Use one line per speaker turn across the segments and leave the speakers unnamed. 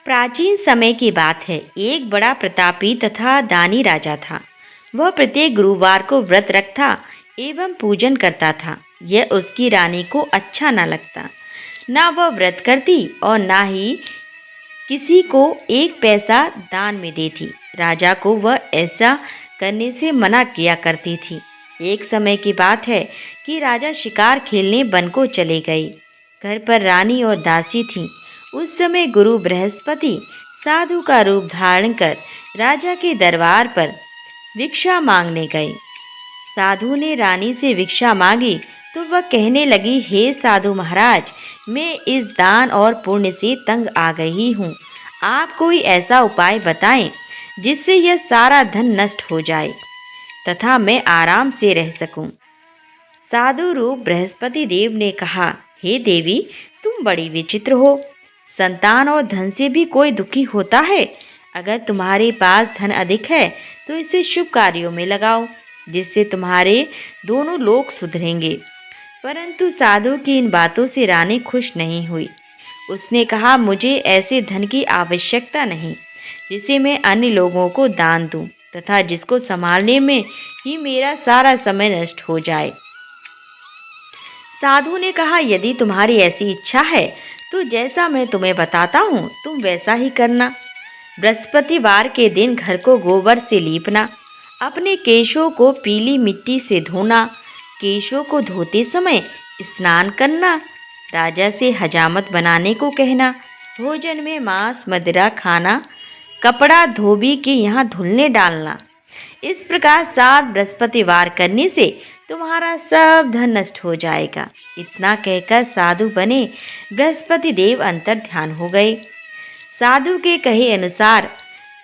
प्राचीन समय की बात है। एक बड़ा प्रतापी तथा दानी राजा था। वह प्रत्येक गुरुवार को व्रत रखता एवं पूजन करता था। यह उसकी रानी को अच्छा न लगता। ना वह व्रत करती और ना ही किसी को एक पैसा दान में देती। राजा को वह ऐसा करने से मना किया करती थी। एक समय की बात है कि राजा शिकार खेलने वन को चले गए। घर पर रानी और दासी थीं। उस समय गुरु बृहस्पति साधु का रूप धारण कर राजा के दरबार पर भिक्षा मांगने गए। साधु ने रानी से भिक्षा मांगी तो वह कहने लगी, हे साधु महाराज, मैं इस दान और पुण्य से तंग आ गई हूँ। आप कोई ऐसा उपाय बताएं जिससे यह सारा धन नष्ट हो जाए तथा मैं आराम से रह सकूं। साधु रूप बृहस्पति देव ने कहा, हे देवी, तुम बड़ी विचित्र हो। संतान और धन से भी कोई दुखी होता है। अगर तुम्हारे पास धन अधिक है तो इसे शुभ कार्यों में लगाओ, जिससे तुम्हारे दोनों लोग सुधरेंगे। परंतु साधु की इन बातों से रानी खुश नहीं हुई। उसने कहा, मुझे ऐसे धन की आवश्यकता नहीं जिसे मैं अन्य लोगों को दान दूं तथा जिसको संभालने में ही मेरा सारा समय नष्ट हो जाए। साधु ने कहा, यदि तुम्हारी ऐसी इच्छा है तो जैसा मैं तुम्हें बताता हूँ तुम वैसा ही करना। बृहस्पतिवार के दिन घर को गोबर से लीपना, अपने केशों को पीली मिट्टी से धोना, केशों को धोते समय स्नान करना, राजा से हजामत बनाने को कहना, भोजन में मांस मदिरा खाना, कपड़ा धोबी के यहाँ धुलने डालना। इस प्रकार 7 बृहस्पतिवार करने से तुम्हारा सब धन नष्ट हो जाएगा। इतना कहकर साधु बने बृहस्पति देव अंतर ध्यान हो गए। साधु के कहे अनुसार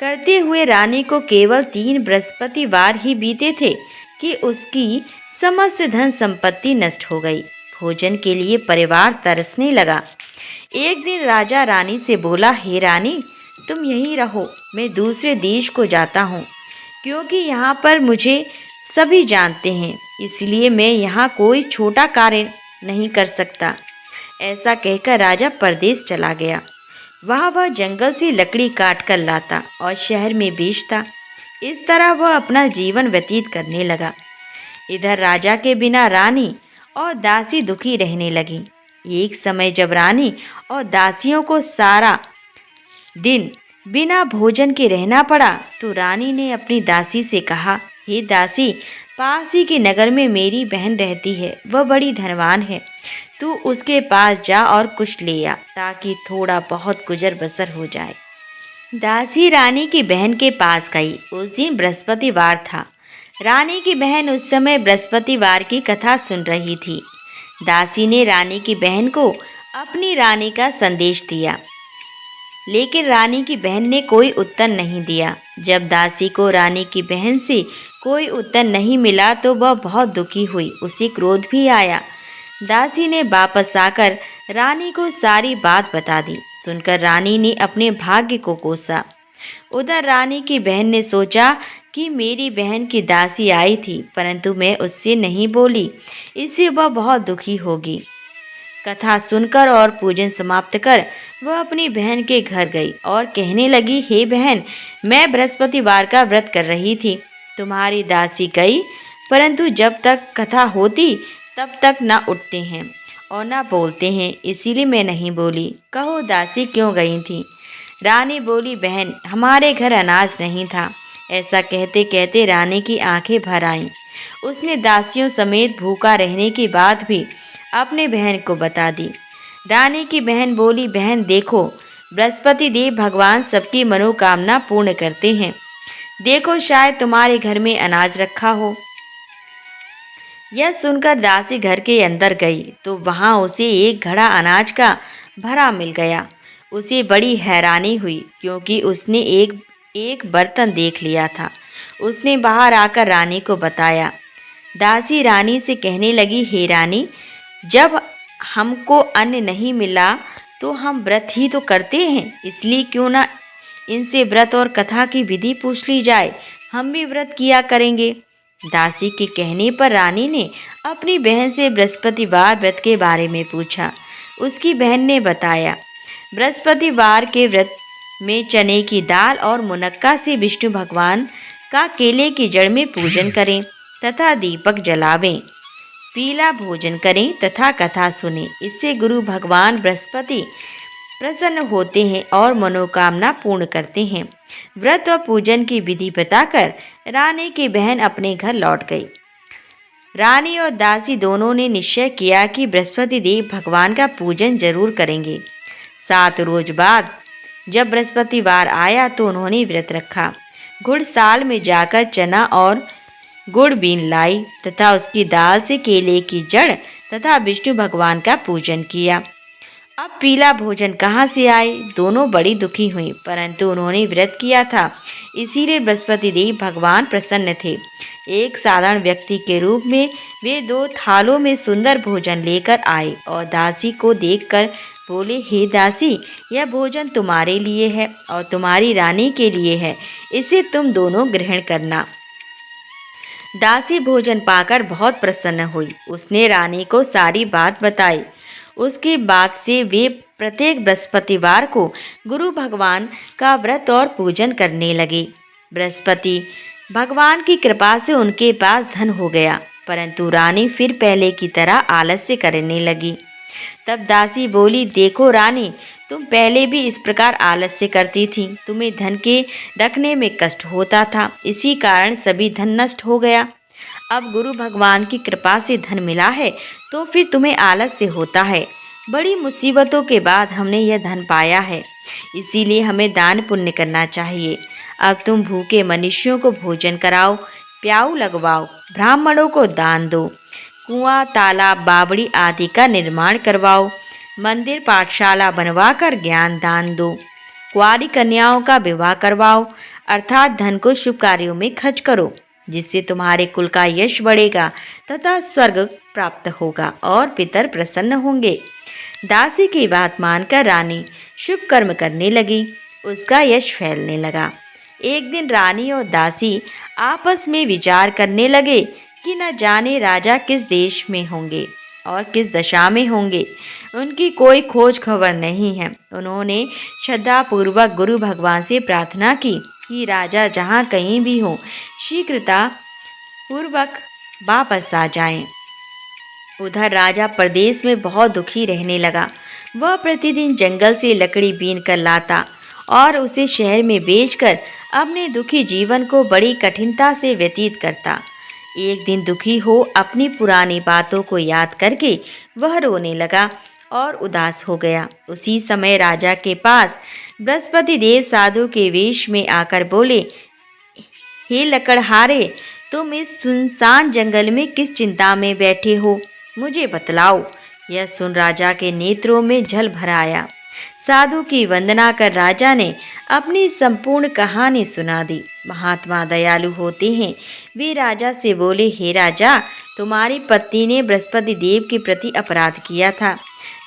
करते हुए रानी को केवल 3 बृहस्पतिवार ही बीते थे कि उसकी समस्त धन संपत्ति नष्ट हो गई। भोजन के लिए परिवार तरसने लगा। एक दिन राजा रानी से बोला, हे रानी, तुम यहीं रहो, मैं दूसरे देश को जाता हूँ, क्योंकि यहाँ पर मुझे सभी जानते हैं, इसलिए मैं यहाँ कोई छोटा कार्य नहीं कर सकता। ऐसा कहकर राजा परदेश चला गया। वहाँ वह जंगल से लकड़ी काट कर लाता और शहर में बेचता। इस तरह वह अपना जीवन व्यतीत करने लगा। इधर राजा के बिना रानी और दासी दुखी रहने लगी। एक समय जब रानी और दासियों को सारा दिन बिना भोजन के रहना पड़ा तो रानी ने अपनी दासी से कहा, हे दासी, पास ही के नगर में मेरी बहन रहती है, वह बड़ी धनवान है। तू उसके पास जा और कुछ ले आ ताकि थोड़ा बहुत गुजर बसर हो जाए। दासी रानी की बहन के पास गई। उस दिन बृहस्पतिवार था। रानी की बहन उस समय बृहस्पतिवार की कथा सुन रही थी। दासी ने रानी की बहन को अपनी रानी का संदेश दिया, लेकिन रानी की बहन ने कोई उत्तर नहीं दिया। जब दासी को रानी की बहन से कोई उत्तर नहीं मिला तो वह बहुत दुखी हुई। उसे क्रोध भी आया। दासी ने वापस आकर रानी को सारी बात बता दी। सुनकर रानी ने अपने भाग्य को कोसा। उधर रानी की बहन ने सोचा कि मेरी बहन की दासी आई थी, परंतु मैं उससे नहीं बोली, इससे वह बहुत दुखी होगी। कथा सुनकर और पूजन समाप्त कर वह अपनी बहन के घर गई और कहने लगी, हे बहन, मैं बृहस्पतिवार का व्रत कर रही थी। तुम्हारी दासी गई, परंतु जब तक कथा होती तब तक ना उठते हैं और ना बोलते हैं, इसीलिए मैं नहीं बोली। कहो दासी क्यों गई थी? रानी बोली, बहन, हमारे घर अनाज नहीं था। ऐसा कहते कहते रानी की आंखें भर आईं। उसने दासियों समेत भूखा रहने की बात भी अपने बहन को बता दी। रानी की बहन बोली, बहन देखो, बृहस्पति देव भगवान सबकी मनोकामना पूर्ण करते हैं। देखो, शायद तुम्हारे घर में अनाज रखा हो। यह सुनकर दासी घर के अंदर गई तो वहां उसे एक घड़ा अनाज का भरा मिल गया। उसे बड़ी हैरानी हुई क्योंकि उसने एक बर्तन देख लिया था। उसने बाहर आकर रानी को बताया। दासी रानी से कहने लगी, हे रानी, जब हमको अन्न नहीं मिला तो हम व्रत ही तो करते हैं, इसलिए क्यों ना इनसे व्रत और कथा की विधि पूछ ली जाए, हम भी व्रत किया करेंगे। दासी के कहने पर रानी ने अपनी बहन से बृहस्पतिवार व्रत के बारे में पूछा। उसकी बहन ने बताया, बृहस्पतिवार के व्रत में चने की दाल और मुनक्का से विष्णु भगवान का केले की जड़ में पूजन करें तथा दीपक जलावें। पीला भोजन करें तथा कथा सुनें। इससे गुरु भगवान बृहस्पति प्रसन्न होते हैं और मनोकामना पूर्ण करते हैं। व्रत और पूजन की विधि बताकर रानी की बहन अपने घर लौट गई। रानी और दासी दोनों ने निश्चय किया कि बृहस्पति देव भगवान का पूजन जरूर करेंगे। 7 रोज बाद जब बृहस्पतिवार आया तो उन्होंने व्रत रखा। गुड़साल में जाकर चना और गुड़ बीन लाई तथा उसकी दाल से केले की जड़ तथा विष्णु भगवान का पूजन किया। अब पीला भोजन कहाँ से आए? दोनों बड़ी दुखी हुई, परंतु उन्होंने व्रत किया था, इसीलिए बृहस्पति देव भगवान प्रसन्न थे। एक साधारण व्यक्ति के रूप में वे 2 थालों में सुंदर भोजन लेकर आए और दासी को देखकर बोले, हे दासी, यह भोजन तुम्हारे लिए है और तुम्हारी रानी के लिए है, इसे तुम दोनों ग्रहण करना। दासी भोजन पाकर बहुत प्रसन्न हुई। उसने रानी को सारी बात बताई। उसके बाद से वे प्रत्येक बृहस्पतिवार को गुरु भगवान का व्रत और पूजन करने लगे। बृहस्पति भगवान की कृपा से उनके पास धन हो गया, परंतु रानी फिर पहले की तरह आलस्य करने लगी। तब दासी बोली, देखो रानी, तुम पहले भी इस प्रकार आलस्य करती थी। तुम्हें धन के रखने में कष्ट होता था, इसी कारण सभी धन नष्ट हो गया। अब गुरु भगवान की कृपा से धन मिला है तो फिर तुम्हें आलस्य होता है। बड़ी मुसीबतों के बाद हमने यह धन पाया है, इसीलिए हमें दान पुण्य करना चाहिए। अब तुम भूखे मनुष्यों को भोजन कराओ, प्याऊ लगवाओ, ब्राह्मणों को दान दो, कुआं, तालाब, बावड़ी आदि का निर्माण करवाओ, मंदिर, पाठशाला बनवाकर ज्ञान दान दो, कुंवारी कन्याओं का विवाह करवाओ, अर्थात धन को शुभ कार्यों में खर्च करो, जिससे तुम्हारे कुल का यश बढ़ेगा तथा स्वर्ग प्राप्त होगा और पितर प्रसन्न होंगे। दासी की बात मानकर रानी शुभ कर्म करने लगी। उसका यश फैलने लगा। एक दिन रानी और दासी आपस में विचार करने लगे कि न जाने राजा किस देश में होंगे और किस दशा में होंगे। उनकी कोई खोज खबर नहीं है। उन्होंने श्रद्धापूर्वक गुरु भगवान से प्रार्थना की कि राजा जहाँ कहीं भी हो, शीघ्रता पूर्वक वापस आ जाएं। उधर राजा प्रदेश में बहुत दुखी रहने लगा। वह प्रतिदिन जंगल से लकड़ी बीन कर लाता और उसे शहर में बेचकर अपने दुखी जीवन को बड़ी कठिनता से व्यतीत करता। एक दिन दुखी हो अपनी पुरानी बातों को याद करके वह रोने लगा और उदास हो गया। उसी समय राजा के पास बृहस्पति देव साधु के वेश में आकर बोले, हे लकड़हारे, तुम इस सुनसान जंगल में किस चिंता में बैठे हो, मुझे बतलाओ। यह सुन राजा के नेत्रों में जल भर आया। साधु की वंदना कर राजा ने अपनी संपूर्ण कहानी सुना दी। महात्मा दयालु होते हैं। वे राजा से बोले, हे राजा, तुम्हारी पत्नी ने बृहस्पति देव के प्रति अपराध किया था,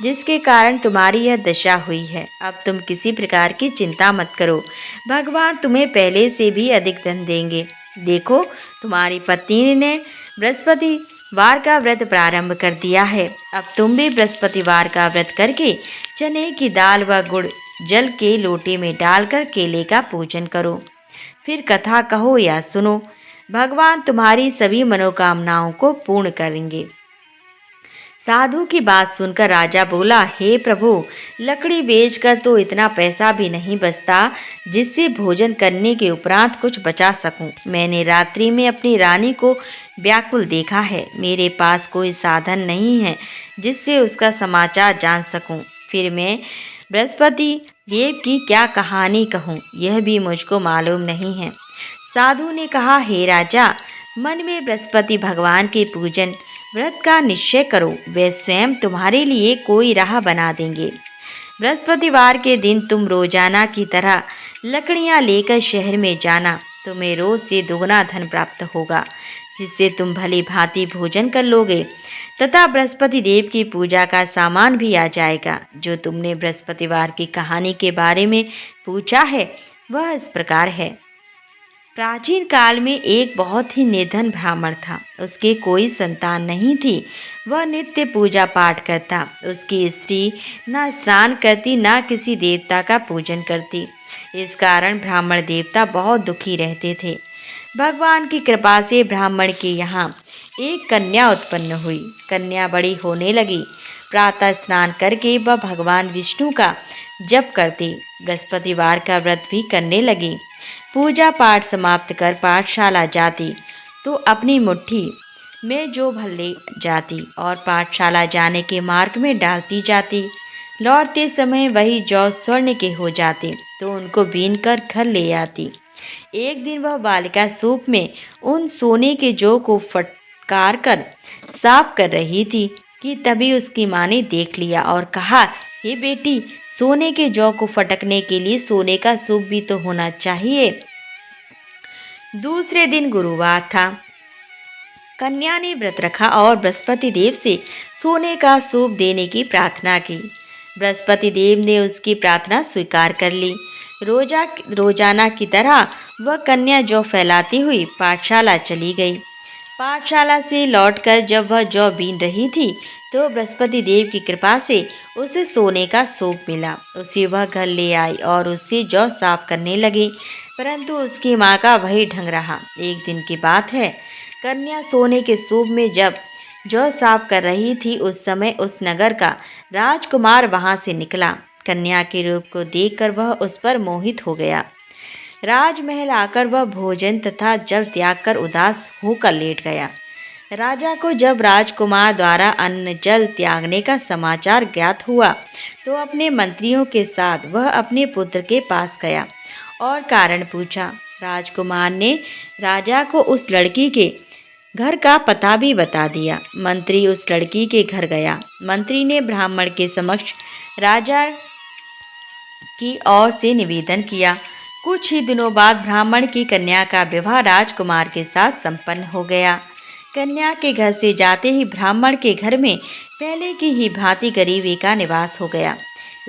जिसके कारण तुम्हारी यह दशा हुई है। अब तुम किसी प्रकार की चिंता मत करो, भगवान तुम्हें पहले से भी अधिक धन देंगे। देखो, तुम्हारी पत्नी ने बृहस्पतिवार का व्रत प्रारंभ कर दिया है। अब तुम भी बृहस्पतिवार का व्रत करके चने की दाल व गुड़ जल के लोटे में डालकर केले का पूजन करो। फिर कथा कहो या सुनो, भगवान तुम्हारी सभी मनोकामनाओं को पूर्ण करेंगे। साधु की बात सुनकर राजा बोला, हे प्रभु, लकड़ी बेचकर तो इतना पैसा भी नहीं बचता जिससे भोजन करने के उपरांत कुछ बचा सकूं। मैंने रात्रि में अपनी रानी को व्याकुल देखा है। मेरे पास कोई साधन नहीं है जिससे उसका समाचार जान सकूं। फिर मैं बृहस्पति देव की क्या कहानी कहूँ, यह भी मुझको मालूम नहीं है। साधु ने कहा, हे राजा, मन में बृहस्पति भगवान के पूजन व्रत का निश्चय करो, वे स्वयं तुम्हारे लिए कोई राह बना देंगे। बृहस्पतिवार के दिन तुम रोजाना की तरह लकड़ियां लेकर शहर में जाना। तुम्हें रोज से दुगना धन प्राप्त होगा, जिससे तुम भली भांति भोजन कर लोगे तथा बृहस्पति देव की पूजा का सामान भी आ जाएगा। जो तुमने बृहस्पतिवार की कहानी के बारे में पूछा है वह इस प्रकार है। प्राचीन काल में एक बहुत ही निर्धन ब्राह्मण था। उसके कोई संतान नहीं थी। वह नित्य पूजा पाठ करता। उसकी स्त्री न स्नान करती न किसी देवता का पूजन करती। इस कारण ब्राह्मण देवता बहुत दुखी रहते थे। भगवान की कृपा से ब्राह्मण के यहाँ एक कन्या उत्पन्न हुई। कन्या बड़ी होने लगी। प्रातः स्नान करके वह भगवान विष्णु का जप करती। बृहस्पतिवार का व्रत भी करने लगी। पूजा पाठ समाप्त कर पाठशाला जाती तो अपनी मुट्ठी में जौ भर ले जाती और पाठशाला जाने के मार्ग में डालती जाती। लौटते समय वही जौ स्वर्ण के हो जाते तो उनको बीन कर घर ले आती। एक दिन वह बालिका सूप में उन सोने के जौ को फटकार कर साफ कर रही थी कि तभी उसकी माँ ने देख लिया और कहा, हे बेटी, सोने के जौ को फटकने के लिए सोने का सूप भी तो होना चाहिए। दूसरे दिन गुरुवार था। कन्या ने व्रत रखा और बृहस्पति देव से सोने का सूप देने की प्रार्थना की। बृहस्पति देव ने उसकी प्रार्थना स्वीकार कर ली। रोजाना की तरह वह कन्या जौ फैलाती हुई पाठशाला चली गई। पाठशाला से लौटकर जब वह जौ बीन रही थी तो बृहस्पति देव की कृपा से उसे सोने का सूप मिला। उसे वह घर ले आई और उससे जौ साफ करने लगी, परंतु उसकी माँ का वही ढंग रहा। एक दिन की बात है, कन्या सोने के सूप में जब जौ साफ कर रही थी उस समय उस नगर का राजकुमार वहां से निकला। कन्या के रूप को देखकर वह उस पर मोहित हो गया। राजमहल आकर वह भोजन तथा जल त्याग कर उदास होकर लेट गया। राजा को जब राजकुमार द्वारा अन्न जल त्यागने का समाचार ज्ञात हुआ तो अपने मंत्रियों के साथ वह अपने पुत्र के पास गया और कारण पूछा। राजकुमार ने राजा को उस लड़की के घर का पता भी बता दिया। मंत्री उस लड़की के घर गया। मंत्री ने ब्राह्मण के समक्ष राजा की ओर से निवेदन किया। कुछ ही दिनों बाद ब्राह्मण की कन्या का विवाह राजकुमार के साथ संपन्न हो गया। कन्या के घर से जाते ही ब्राह्मण के घर में पहले की ही भांति गरीबी का निवास हो गया।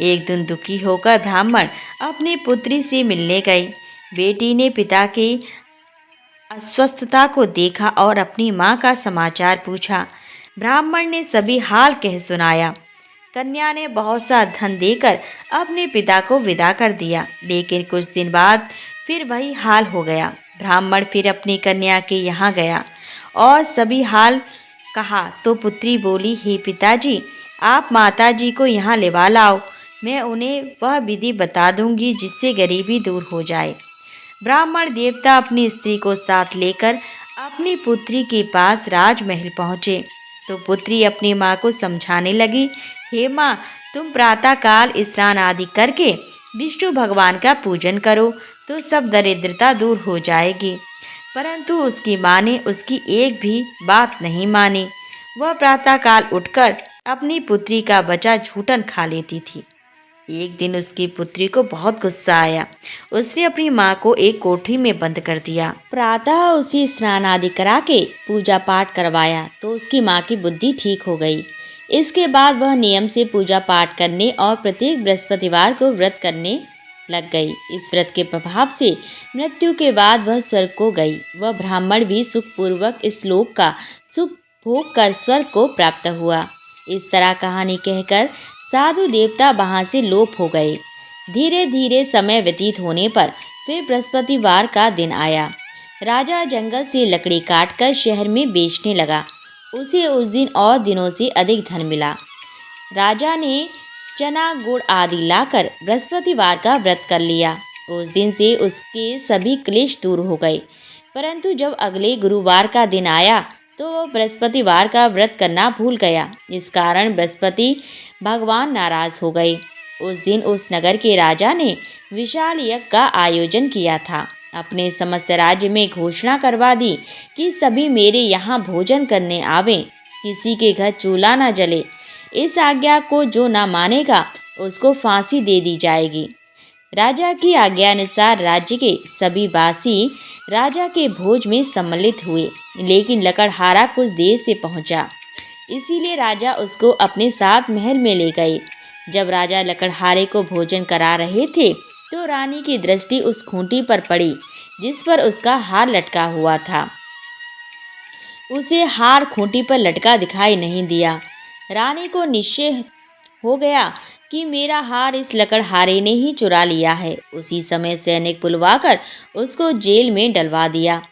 एक दिन दुखी होकर ब्राह्मण अपनी पुत्री से मिलने गई। बेटी ने पिता की अस्वस्थता को देखा और अपनी माँ का समाचार पूछा। ब्राह्मण ने सभी हाल कह सुनाया। कन्या ने बहुत सा धन देकर अपने पिता को विदा कर दिया, लेकिन कुछ दिन बाद फिर वही हाल हो गया। ब्राह्मण फिर अपनी कन्या के यहाँ गया और सभी हाल कहा तो पुत्री बोली, हे पिताजी, आप माताजी को यहाँ लेवा लाओ, मैं उन्हें वह विधि बता दूंगी जिससे गरीबी दूर हो जाए। ब्राह्मण देवता अपनी स्त्री को साथ लेकर अपनी पुत्री के पास राजमहल पहुँचे तो पुत्री अपनी माँ को समझाने लगी, हे माँ, तुम प्रातःकाल स्नान आदि करके विष्णु भगवान का पूजन करो तो सब दरिद्रता दूर हो जाएगी। परंतु उसकी माँ ने उसकी एक भी बात नहीं मानी। वह प्रातःकाल उठकर अपनी पुत्री का बचा झूठन खा लेती थी। एक दिन उसकी पुत्री को बहुत गुस्सा आया। उसने अपनी माँ को एक कोठरी में बंद कर दिया। प्रातः उसे स्नान आदि करा के पूजा पाठ करवाया तो उसकी माँ की बुद्धि ठीक हो गई। इसके बाद वह नियम से पूजा पाठ करने और प्रत्येक बृहस्पतिवार को व्रत करने लग गई। इस व्रत के प्रभाव से मृत्यु के बाद वह स्वर्ग को गई। वह ब्राह्मण भी सुखपूर्वक इस लोक का सुख भोग कर स्वर्ग को प्राप्त हुआ। इस तरह कहानी कहकर साधु देवता वहां से लोप हो गए। धीरे धीरे समय व्यतीत होने पर फिर बृहस्पतिवार का दिन आया। राजा जंगल से लकड़ी काटकर शहर में बेचने लगा। उसे उस दिन और दिनों से अधिक धन मिला। राजा ने चना गुड़ आदि लाकर बृहस्पतिवार का व्रत कर लिया। उस दिन से उसके सभी क्लेश दूर हो गए। परंतु जब अगले गुरुवार का दिन आया तो वह बृहस्पतिवार का व्रत करना भूल गया। इस कारण बृहस्पति भगवान नाराज हो गए। उस दिन उस नगर के राजा ने विशाल यज्ञ का आयोजन किया था। अपने समस्त राज्य में घोषणा करवा दी कि सभी मेरे यहाँ भोजन करने आवें, किसी के घर चूल्हा न जले। इस आज्ञा को जो न मानेगा उसको फांसी दे दी जाएगी। राजा की आज्ञा अनुसार राज्य के सभी वासी राजा के भोज में सम्मिलित हुए, लेकिन लकड़हारा कुछ देर से पहुंचा, इसीलिए राजा उसको अपने साथ महल में ले गए। जब राजा लकड़हारे को भोजन करा रहे थे तो रानी की दृष्टि उस खूंटी पर पड़ी। जिस पर उसका हार लटका हुआ था। उसे हार खूंटी पर लटका दिखाई नहीं दिया। रानी को निश्चय हो गया कि मेरा हार इस लकड़हारे ने ही चुरा लिया है। उसी समय सैनिक बुलवाकर उसको जेल में डलवा दिया।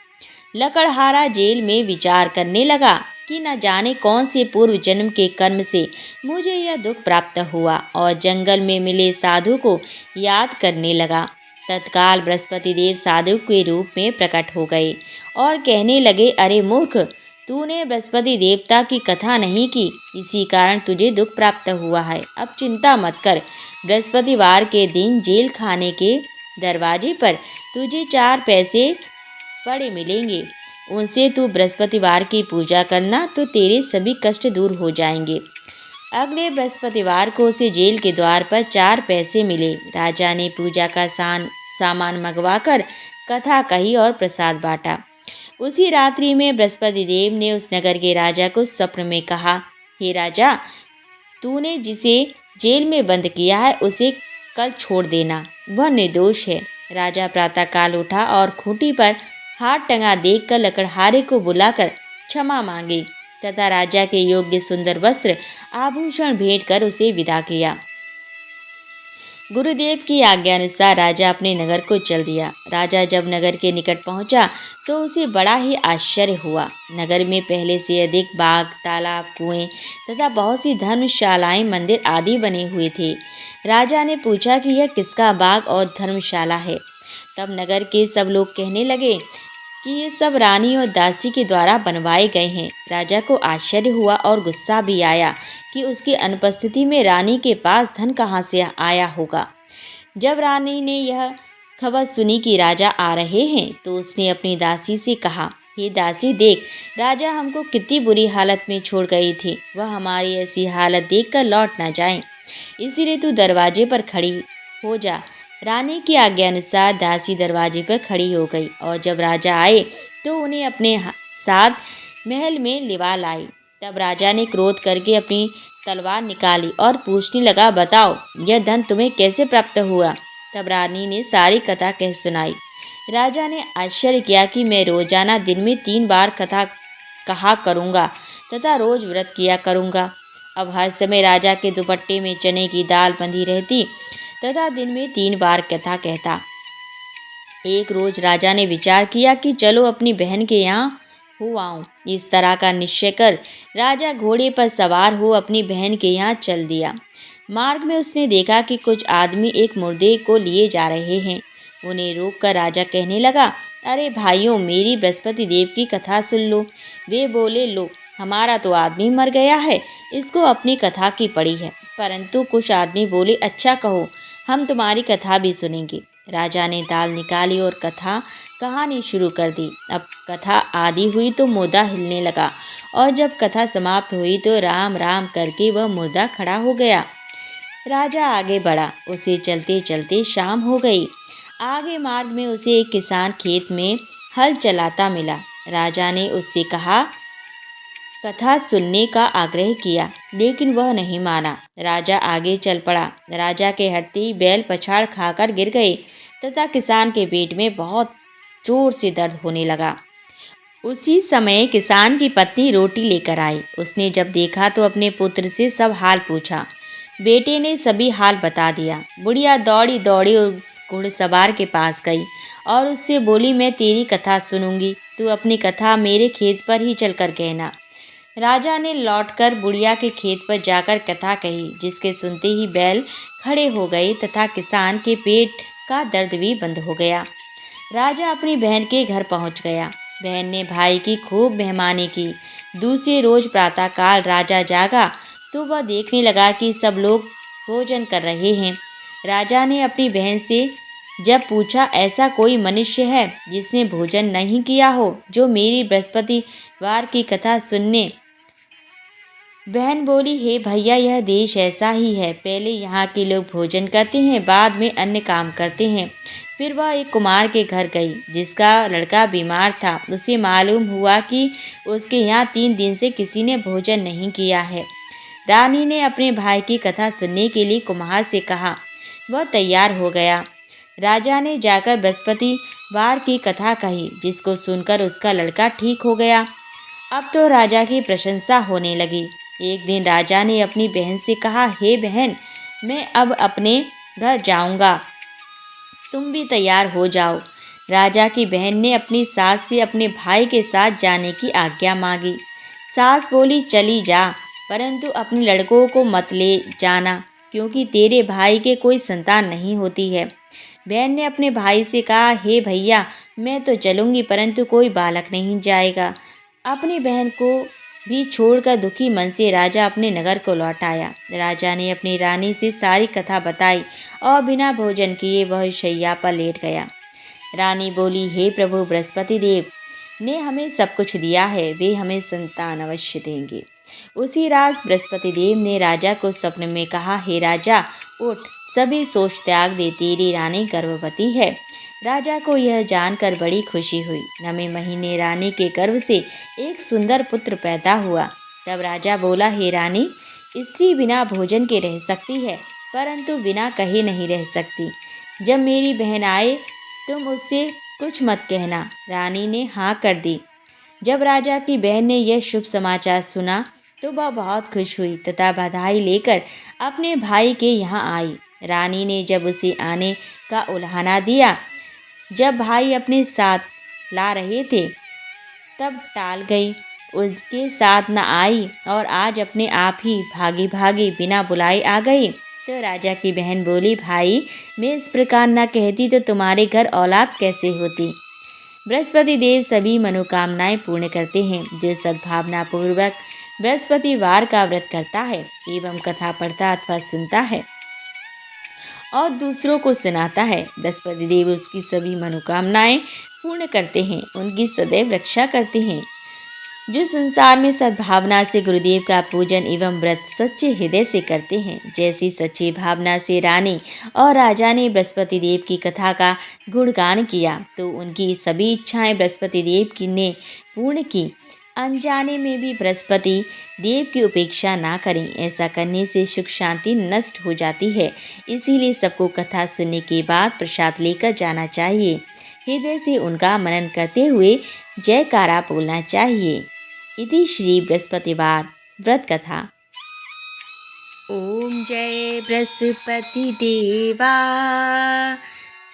लकड़हारा जेल में विचार करने लगा कि न जाने कौन से पूर्व जन्म के कर्म से मुझे यह दुख प्राप्त हुआ, और जंगल में मिले साधु को याद करने लगा। तत्काल बृहस्पति देव साधु के रूप में प्रकट हो गए और कहने लगे, अरे मूर्ख, तूने बृहस्पति देवता की कथा नहीं की, इसी कारण तुझे दुख प्राप्त हुआ है। अब चिंता मत कर, बृहस्पतिवार के दिन जेल खाने के दरवाजे पर तुझे 4 पैसे पड़े मिलेंगे। उनसे तू बृहस्पतिवार की पूजा करना तो तेरे सभी कष्ट दूर हो जाएंगे। अगले बृहस्पतिवार को उसे जेल के द्वार पर 4 पैसे मिले। राजा ने पूजा का सामान मंगवाकर कथा कही और प्रसाद बांटा। उसी रात्रि में बृहस्पति देव ने उस नगर के राजा को स्वप्न में कहा, हे राजा, तूने जिसे जेल में बंद किया है उसे कल छोड़ देना, वह निर्दोष है। राजा प्रातःकाल उठा और खूंटी पर हाथ टंगा देखकर लकड़हारे को बुलाकर क्षमा मांगी तथा राजा के योग्य सुंदर वस्त्र आभूषण भेंट कर उसे विदा किया। गुरुदेव की आज्ञा अनुसार राजा अपने नगर को चल दिया। राजा जब नगर के निकट पहुंचा तो उसे बड़ा ही आश्चर्य हुआ। नगर में पहले से अधिक बाग, तालाब, कुएं तथा बहुत सी धर्मशालाएं, मंदिर आदि बने हुए थे। राजा ने पूछा कि यह किसका बाग और धर्मशाला है। तब नगर के सब लोग कहने लगे कि ये सब रानी और दासी के द्वारा बनवाए गए हैं। राजा को आश्चर्य हुआ और गुस्सा भी आया कि उसकी अनुपस्थिति में रानी के पास धन कहाँ से आया होगा। जब रानी ने यह खबर सुनी कि राजा आ रहे हैं तो उसने अपनी दासी से कहा, हे दासी, देख, राजा हमको कितनी बुरी हालत में छोड़ गई थी। वह हमारी ऐसी हालत देखकर लौट ना जाए, इसीलिए तू दरवाजे पर खड़ी हो जा। रानी की आज्ञा अनुसार दासी दरवाजे पर खड़ी हो गई और जब राजा आए तो उन्हें अपने साथ महल में लिवा लाई। तब राजा ने क्रोध करके अपनी तलवार निकाली और पूछने लगा, बताओ, यह धन तुम्हें कैसे प्राप्त हुआ। तब रानी ने सारी कथा कह सुनाई। राजा ने आश्चर्य किया कि मैं रोजाना दिन में 3 बार कथा कहा करूँगा तथा रोज व्रत किया करूँगा। अब हर समय राजा के दुपट्टे में चने की दाल बंधी रहती तथा दिन में 3 बार कथा कहता। एक रोज राजा ने विचार किया कि चलो अपनी बहन के यहाँ हो आऊं। इस तरह का निश्चय कर राजा घोड़े पर सवार हो अपनी बहन के यहाँ चल दिया। मार्ग में उसने देखा कि कुछ आदमी एक मुर्दे को लिए जा रहे हैं। उन्हें रोककर राजा कहने लगा, अरे भाइयों, मेरी बृहस्पति देव की कथा सुन लो। वे बोले, लो, हमारा तो आदमी मर गया है, इसको अपनी कथा की पड़ी है। परंतु कुछ आदमी बोले, अच्छा कहो, हम तुम्हारी कथा भी सुनेंगे। राजा ने दाल निकाली और कथा कहानी शुरू कर दी। अब कथा आदि हुई तो मुर्दा हिलने लगा और जब कथा समाप्त हुई तो राम राम करके वह मुर्दा खड़ा हो गया। राजा आगे बढ़ा। उसे चलते चलते शाम हो गई। आगे मार्ग में उसे एक किसान खेत में हल चलाता मिला। राजा ने उससे कहा, कथा सुनने का आग्रह किया, लेकिन वह नहीं माना। राजा आगे चल पड़ा। राजा के हटते ही बैल पछाड़ खाकर गिर गए तथा किसान के पेट में बहुत जोर से दर्द होने लगा। उसी समय किसान की पत्नी रोटी लेकर आई। उसने जब देखा तो अपने पुत्र से सब हाल पूछा। बेटे ने सभी हाल बता दिया। बुढ़िया दौड़ी दौड़ी उस घुड़सवार के पास गई और उससे बोली, मैं तेरी कथा सुनूंगी, तू अपनी कथा मेरे खेत पर ही चलकर कहना। राजा ने लौटकर बुढ़िया के खेत पर जाकर कथा कही, जिसके सुनते ही बैल खड़े हो गए तथा किसान के पेट का दर्द भी बंद हो गया। राजा अपनी बहन के घर पहुंच गया। बहन ने भाई की खूब मेहमानी की। दूसरे रोज प्रातःकाल राजा जागा तो वह देखने लगा कि सब लोग भोजन कर रहे हैं। राजा ने अपनी बहन से जब पूछा, ऐसा कोई मनुष्य है जिसने भोजन नहीं किया हो, जो मेरी बृहस्पतिवार की कथा सुनने। बहन बोली, हे भैया, यह देश ऐसा ही है। पहले यहाँ के लोग भोजन करते हैं, बाद में अन्य काम करते हैं। फिर वह एक कुमार के घर गई जिसका लड़का बीमार था। उसे मालूम हुआ कि उसके यहाँ 3 दिन से किसी ने भोजन नहीं किया है। रानी ने अपने भाई की कथा सुनने के लिए कुम्हार से कहा। वह तैयार हो गया। राजा ने जाकर बृहस्पतिवार की कथा कही, जिसको सुनकर उसका लड़का ठीक हो गया। अब तो राजा की प्रशंसा होने लगी। एक दिन राजा ने अपनी बहन से कहा, हे बहन, मैं अब अपने घर जाऊंगा, तुम भी तैयार हो जाओ। राजा की बहन ने अपनी सास से अपने भाई के साथ जाने की आज्ञा मांगी। सास बोली, चली जा, परंतु अपने लड़कों को मत ले जाना, क्योंकि तेरे भाई के कोई संतान नहीं होती है। बहन ने अपने भाई से कहा, हे भैया, मैं तो चलूंगी, परंतु कोई बालक नहीं जाएगा। अपनी बहन को भी छोड़कर दुखी मन से राजा अपने नगर को लौट आया। राजा ने अपनी रानी से सारी कथा बताई और बिना भोजन किए वह शैया पर लेट गया। रानी बोली, हे प्रभु, बृहस्पति देव ने हमें सब कुछ दिया है, वे हमें संतान अवश्य देंगे। उसी रात बृहस्पति देव ने राजा को स्वप्न में कहा, हे राजा, उठ, सभी सोच त्याग दे, तेरी रानी गर्भवती है। राजा को यह जानकर बड़ी खुशी हुई। 9वें महीने रानी के गर्भ से एक सुंदर पुत्र पैदा हुआ। तब राजा बोला, हे रानी, स्त्री बिना भोजन के रह सकती है, परंतु बिना कहे नहीं रह सकती। जब मेरी बहन आए, तुम उससे कुछ मत कहना। रानी ने हाँ कर दी। जब राजा की बहन ने यह शुभ समाचार सुना तो वह बहुत खुश हुई तथा बधाई लेकर अपने भाई के यहाँ आई। रानी ने जब उसे आने का उल्हाना दिया, जब भाई अपने साथ ला रहे थे, तब टाल गई, उनके साथ न आई और आज अपने आप ही भागी भागी बिना बुलाए आ गई। तो राजा की बहन बोली, भाई, मैं इस प्रकार न कहती तो तुम्हारे घर औलाद कैसे होती। बृहस्पति देव सभी मनोकामनाएं पूर्ण करते हैं। जो सद्भावना पूर्वक बृहस्पतिवार का व्रत करता है एवं कथा पढ़ता अथवा सुनता है और दूसरों को सुनाता है, बृहस्पति देव उसकी सभी मनोकामनाएं पूर्ण करते हैं, उनकी सदैव रक्षा करते हैं। जो संसार में सद्भावना से गुरुदेव का पूजन एवं व्रत सच्चे हृदय से करते हैं, जैसी सच्ची भावना से रानी और राजा ने बृहस्पति देव की कथा का गुणगान किया, तो उनकी सभी इच्छाएं बृहस्पति देव की ने पूर्ण की। अनजाने में भी बृहस्पति देव की उपेक्षा ना करें, ऐसा करने से सुख शांति नष्ट हो जाती है। इसीलिए सबको कथा सुनने के बाद प्रसाद लेकर जाना चाहिए। हृदय से उनका मनन करते हुए जयकारा बोलना चाहिए। इति श्री बृहस्पतिवार व्रत कथा। ओम जय बृहस्पति देवा,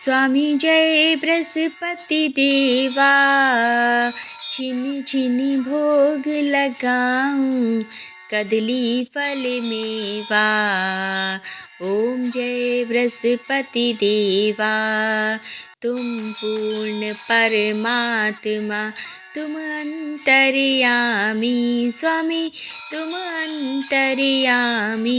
स्वामी जय बृहस्पति देवा। छिनी छिनी भोग लगाऊं, कदली फल मेवा। ओम जय बृहस्पति देवा, तुम पूर्ण परमात्मा, तुम अंतर्यामी। स्वामी तुम अंतर्यामी,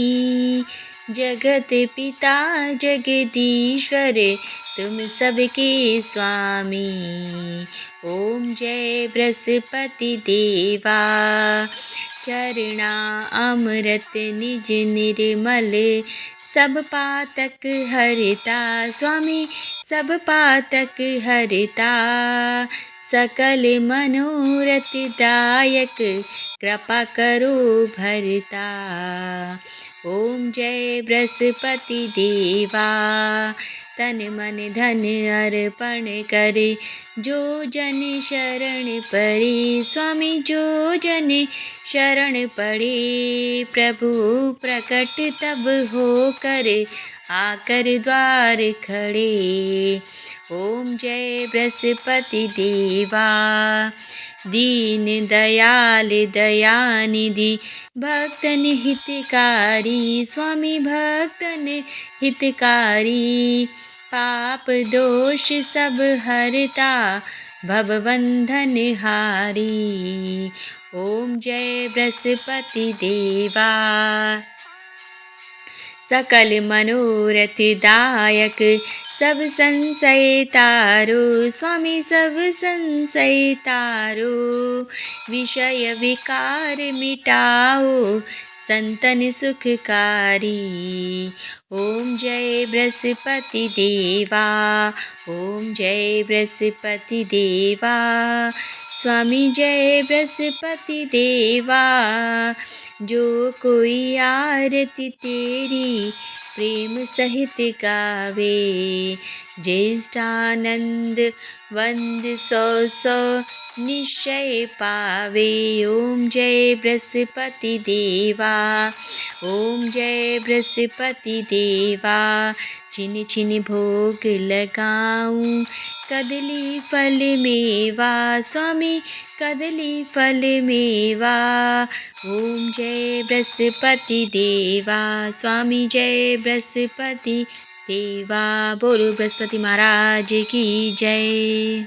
जगत पिता जगदीश्वर, तुम सबके स्वामी। ओम जय बृहस्पति देवा, चरणा अमृत निज निर्मल, सब पातक हरता। स्वामी सब पातक हरता, सकल मनोरथ दायक, कृपा करो भरता। ओम जय बृहस्पति देवा, तन मन धन अर्पण करे, जो जन शरण पड़े। स्वामी जो जन शरण पड़े, प्रभु प्रकट तब हो कर, आकर द्वार खड़े। ओम जय बृहस्पति देवा, दीन दयाल दयानिधि, भक्तन हितकारी। स्वामी भक्तन हितकारी, पाप दोष सब हरता, भवबंधन हारी। ओम जय बृहस्पति देवा, सकल मनोरथ दायक, सब संशय तारो। स्वामी सब संशय तारो, विषय विकार मिटाओ, संतन सुखकारी। ओम जय बृहस्पति देवा, ओम जय बृहस्पति देवा। स्वामी जय बृहस्पति देवा, जो कोई आरती तेरी प्रेम सहित गावे। ज्येष्ठानंद वंद सौ सौ निश्चय पावे। ओम जय बृहस्पति देवा, ओम जय बृहस्पति देवा। छिन छिन भोग लगाऊं कदली फल मेवा, स्वामी कदली फल मेवा। ओम जय बृहस्पति देवा, स्वामी जय बृहस्पति देवा। बोलो बृहस्पति महाराज की जय।